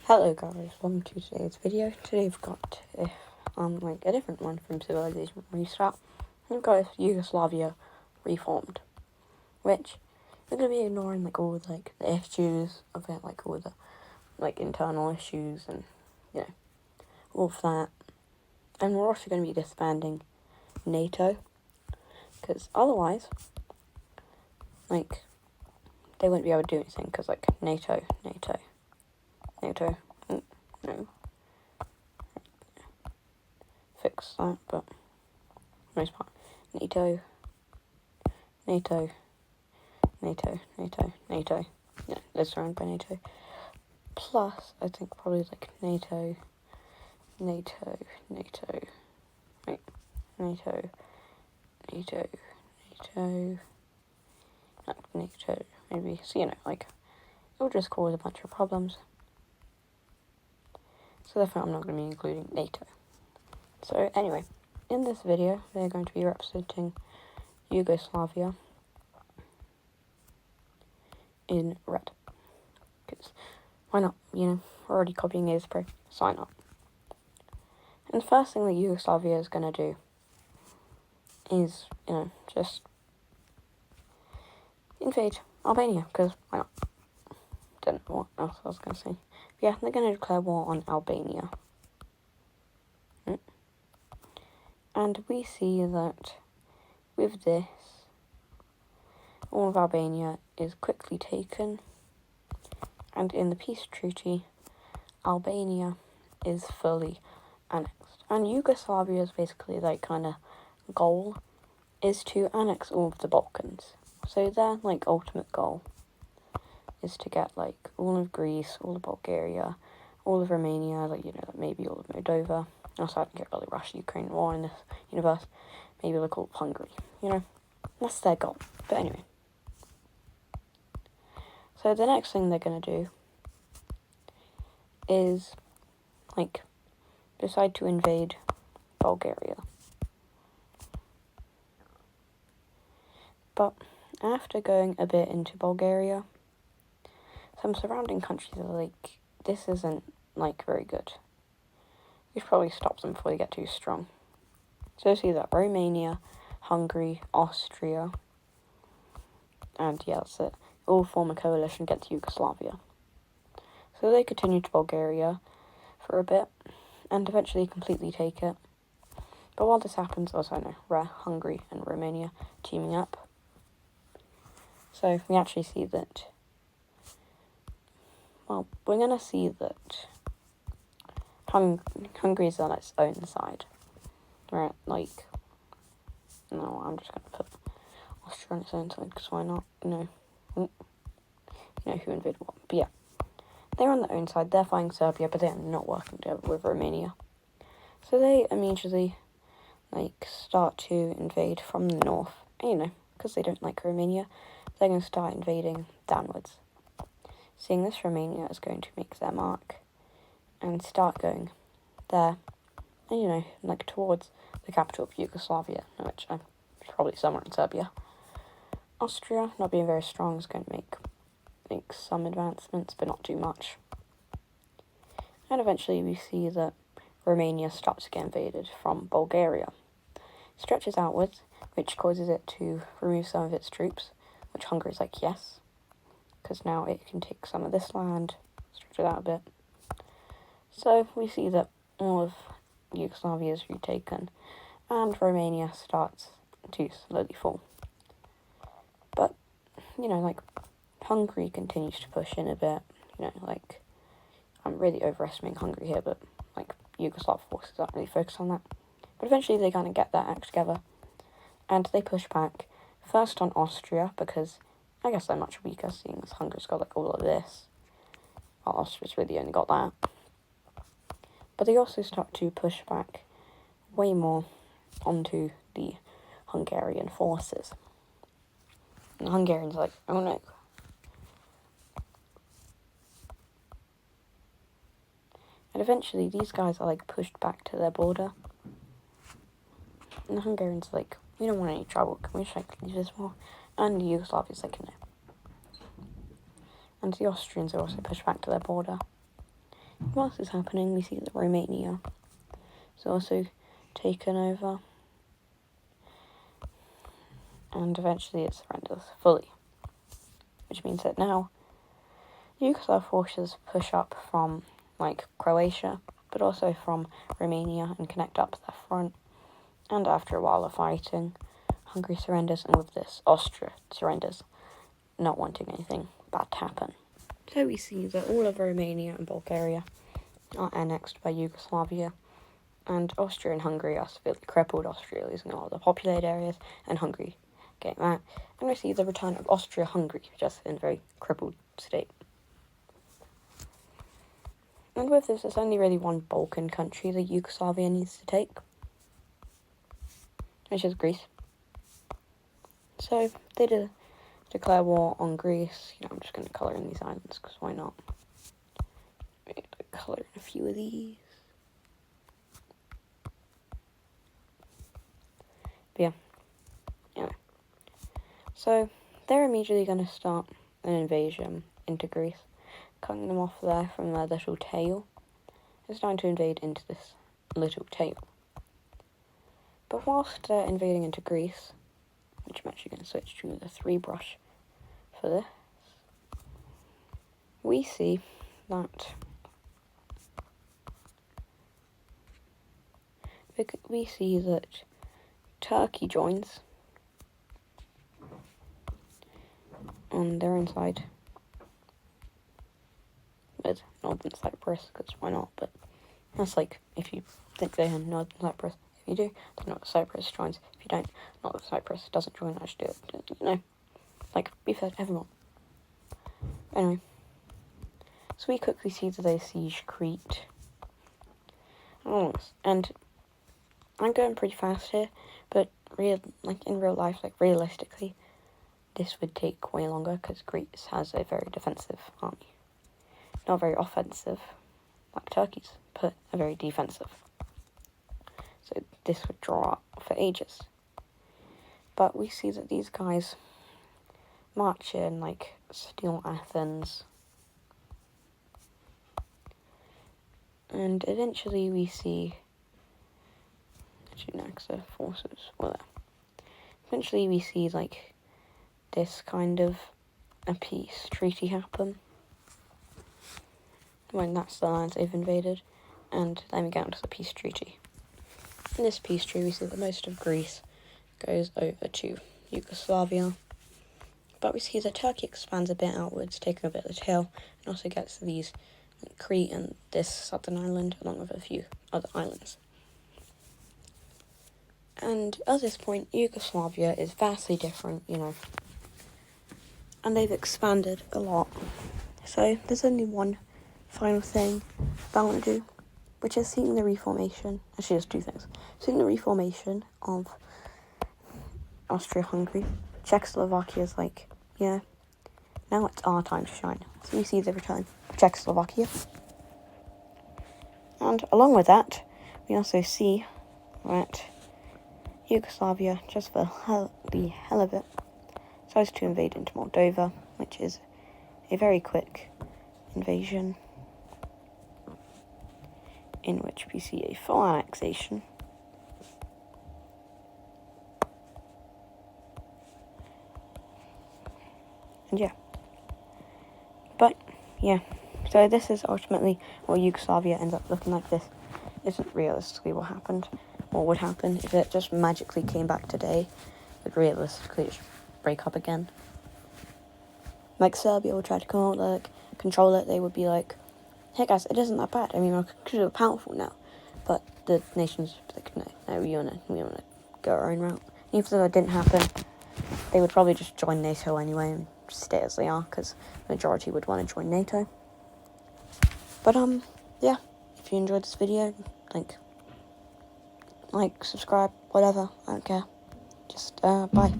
Hello guys, welcome to today's video. Today we've got a different one from Civilization Restart. We've got Yugoslavia reformed, which we're gonna be ignoring all the issues of it, all the internal issues and all of that. And we're also gonna be disbanding NATO, because otherwise they wouldn't be able to do anything, because NATO, no, fix that, but most part, NATO, yeah, they're surrounded by NATO, plus, I think probably NATO, maybe, so it'll just cause a bunch of problems. So therefore I'm not going to be including NATO. So anyway, in this video, they're going to be representing Yugoslavia in red. Because why not? We're already copying his pro, so why not? And the first thing that Yugoslavia is going to do is, just invade Albania, because why not? Don't know what else I was going to say. But yeah, they're going to declare war on Albania. And we see that with this, all of Albania is quickly taken, and in the peace treaty, Albania is fully annexed. And Yugoslavia's basically goal is to annex all of the Balkans. So their ultimate goal is to get all of Greece, all of Bulgaria, all of Romania, maybe all of Moldova. Also, I don't care about the Russia-Ukraine war in this universe. Maybe all of Hungary. That's their goal. But anyway. So the next thing they're going to do is, decide to invade Bulgaria. But after going a bit into Bulgaria, some surrounding countries are this isn't, very good. We should probably stop them before they get too strong. So see that Romania, Hungary, Austria, and yeah, that's it, all form a coalition against Yugoslavia. So they continue to Bulgaria for a bit, and eventually completely take it. But while this happens, Hungary and Romania teaming up. So we actually see that, we're going to see that Hungary is on its own side. Right, no, I'm just going to put Austria on its own side, because why not? You know who invaded what. But yeah, they're on their own side, they're fighting Serbia, but they're not working together with Romania. So they immediately, start to invade from the north. And, because they don't like Romania, they're going to start invading downwards. Seeing this, Romania is going to make their mark and start going there, and, towards the capital of Yugoslavia, which is probably somewhere in Serbia. Austria, not being very strong, is going to make some advancements, but not too much. And eventually we see that Romania starts to get invaded from Bulgaria. It stretches outwards, which causes it to remove some of its troops, which Hungary's yes, because now it can take some of this land, stretch it out a bit. So we see that all of Yugoslavia is retaken, and Romania starts to slowly fall. But, Hungary continues to push in a bit, I'm really overestimating Hungary here, but, Yugoslav forces aren't really focused on that. But eventually they kind of get their act together, and they push back, first on Austria, because I guess they're much weaker, seeing as Hungary's got, all of this, while Austria's really only got that. But they also start to push back way more onto the Hungarian forces. And the Hungarians are oh no. And eventually these guys are pushed back to their border. And the Hungarians are we don't want any trouble, can we just leave this war? And the Yugoslavians no. And the Austrians are also pushed back to their border. Whilst this is happening, we see that Romania is also taken over, and eventually it surrenders fully, which means that now Yugoslav forces push up from, like, Croatia, but also from Romania and connect up to their front, and after a while of fighting, Hungary surrenders, and with this, Austria surrenders, not wanting anything bad to happen. So we see that all of Romania and Bulgaria are annexed by Yugoslavia, and Austria and Hungary are severely crippled, Austria losing all the populated areas, and Hungary getting that, and we see the return of Austria-Hungary, just in a very crippled state. And with this, there's only really one Balkan country that Yugoslavia needs to take, which is Greece. So they declare war on Greece. I'm just going to colour in these islands, because why not? Colour in a few of these. But yeah. Anyway. So they're immediately going to start an invasion into Greece, cutting them off there from their little tail. They're starting to invade into this little tail. But whilst they're invading into Greece, which I'm actually going to switch to the 3 brush for this, we see that Turkey joins, and they're inside with Northern Cyprus, because why not? But that's like, if you think they're in Northern Cyprus. If you do, then Northern Cyprus joins. If you don't, Northern Cyprus doesn't join. I should do it, like, be fair to everyone. Anyway, so we quickly see that they siege Crete. And I'm going pretty fast here, but in real life, realistically, this would take way longer, because Greece has a very defensive army. Not very offensive, like Turkey's, but a very defensive. So this would draw out for ages. But we see that these guys march in, steal Athens. And eventually we see... Actually, next, the forces were there. Eventually we see, this kind of a peace treaty happen. When that's the lands they've invaded. And then we get onto the peace treaty. In this peace treaty, we see that most of Greece goes over to Yugoslavia. But we see that Turkey expands a bit outwards, taking a bit of the tail, and also gets these Crete and this southern island, along with a few other islands. And at this point, Yugoslavia is vastly different, and they've expanded a lot. So there's only one final thing that I want to do, which is seeing the reformation. Actually, there's 2 things. Seeing the reformation of Austria-Hungary. Czechoslovakia is now it's our time to shine. So we see the return of Czechoslovakia. And along with that, we also see that Yugoslavia, just for the hell of it, decides to invade into Moldova, which is a very quick invasion, in which we see a full annexation. And yeah. But, yeah. So this is ultimately what Yugoslavia ends up looking like. This isn't realistically what happened. What would happen if it just magically came back today? It would realistically just break up again. Serbia would try to control it. They would be like, hey guys, it isn't that bad. I mean, we're powerful now. But the nations would be like, no, we wanna go our own route. Even though it didn't happen, they would probably just join NATO anyway and stay as they are, because the majority would want to join NATO. But, yeah, if you enjoyed this video, subscribe, whatever, I don't care. Just, bye.